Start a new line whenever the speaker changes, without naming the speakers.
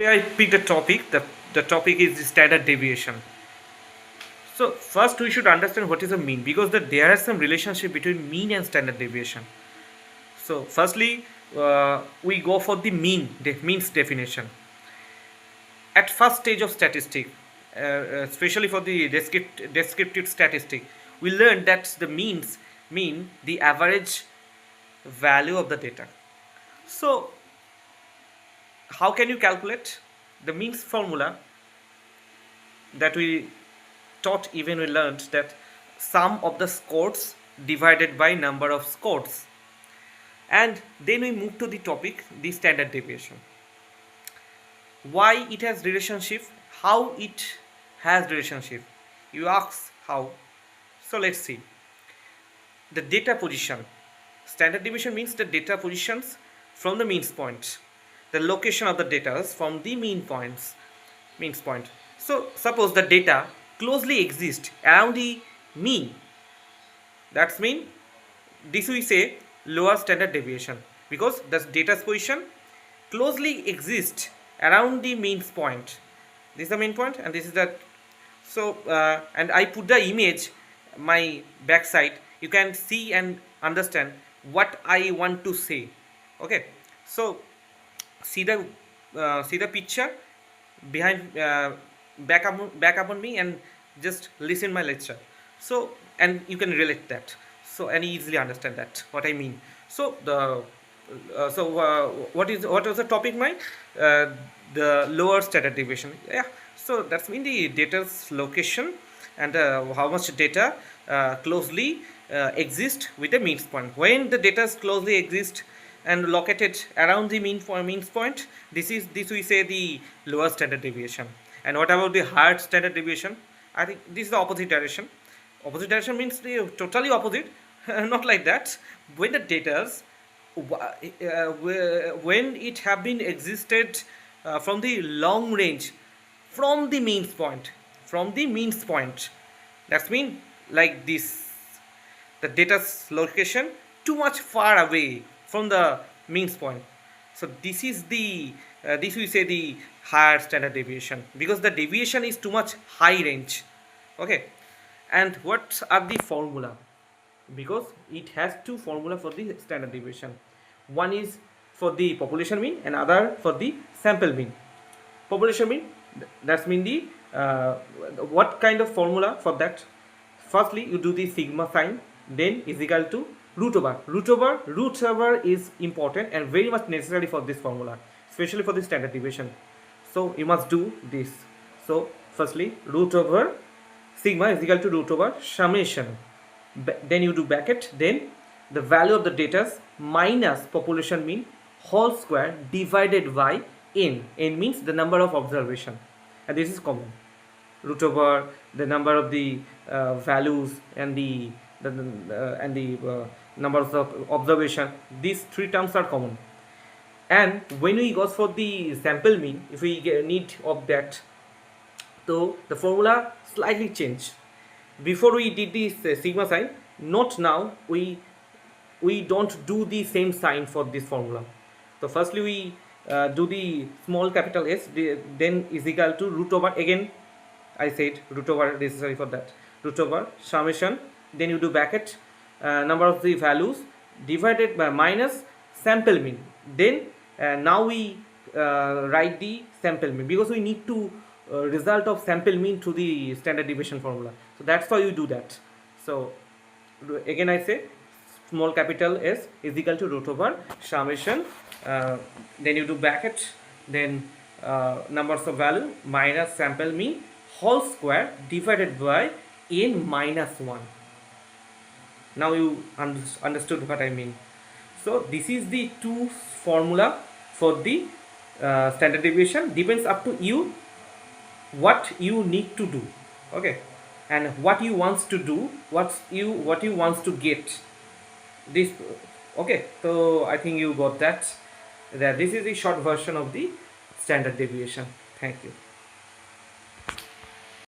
I picked a topic. The topic is the standard deviation. So first we should understand what is a mean, because there is some relationship between mean and standard deviation. So firstly, we go for the means definition. At first stage of statistic, especially for the descriptive statistic, we learned that the means mean the average value of the data. So how can you calculate the means formula that we taught? Even we learned that sum of the scores divided by number of scores. And then we move to the topic, the standard deviation. Why it has relationship, how it has relationship, you ask how. So let's see. The data position. Standard deviation means the data positions from the means point, the location of the data from the means point. So suppose the data closely exists around the mean, that's mean this we say lower standard deviation, because the data's position closely exists around the mean point. This is the main point and this is the, so and I put the image my backside, you can see and understand what I want to say. Okay, so see the picture behind, back up on me and just listen my lecture. So and you can relate that, so and easily understand that what I mean. So what was the topic mine? The lower standard deviation. Yeah, so that's mean the data's location and how much data closely exist with the means point. When the data closely exist and located around the means point, this we say the lower standard deviation. And what about the higher standard deviation? I think this is the opposite direction. Opposite direction means the totally opposite. Not like that. When the data when it have been existed from the long range, from the means point, that's mean like this, the data's location too much far away from the means point. So this is the this we say the higher standard deviation, because the deviation is too much high range. Okay, and what are the formula? Because it has two formula for the standard deviation. One is for the population mean and other for the sample mean. Population mean, that's mean the what kind of formula for that? Firstly you do the sigma sign, then is equal to root over is important and very much necessary for this formula, especially for the standard deviation. So you must do this. So firstly root over sigma is equal to root over summation, then you do bracket, then the value of the data minus population mean whole square divided by n. N means the number of observation, and this is common. Root over the number of the values and the numbers of observation. These three terms are common. And when we go for the sample mean, if we need of that, so the formula slightly changed. Before we did this sigma sign, not now, we don't do the same sign for this formula. So firstly we do the small capital S, then is equal to root over, again I said root over necessary for that, root over summation, then you do bracket, number of the values divided by minus sample mean. Then now we write the sample mean, because we need to result of sample mean to the standard deviation formula. So that's why you do that. So again I say small capital S is equal to root over summation, then you do bracket, then numbers of value minus sample mean whole square divided by n minus 1. Now you understood what I mean. So this is the two formula for the standard deviation. Depends up to you what you need to do. Okay, and what you wants to do, what you wants to get this. Okay, so I think you got that. This is the short version of the standard deviation. Thank you.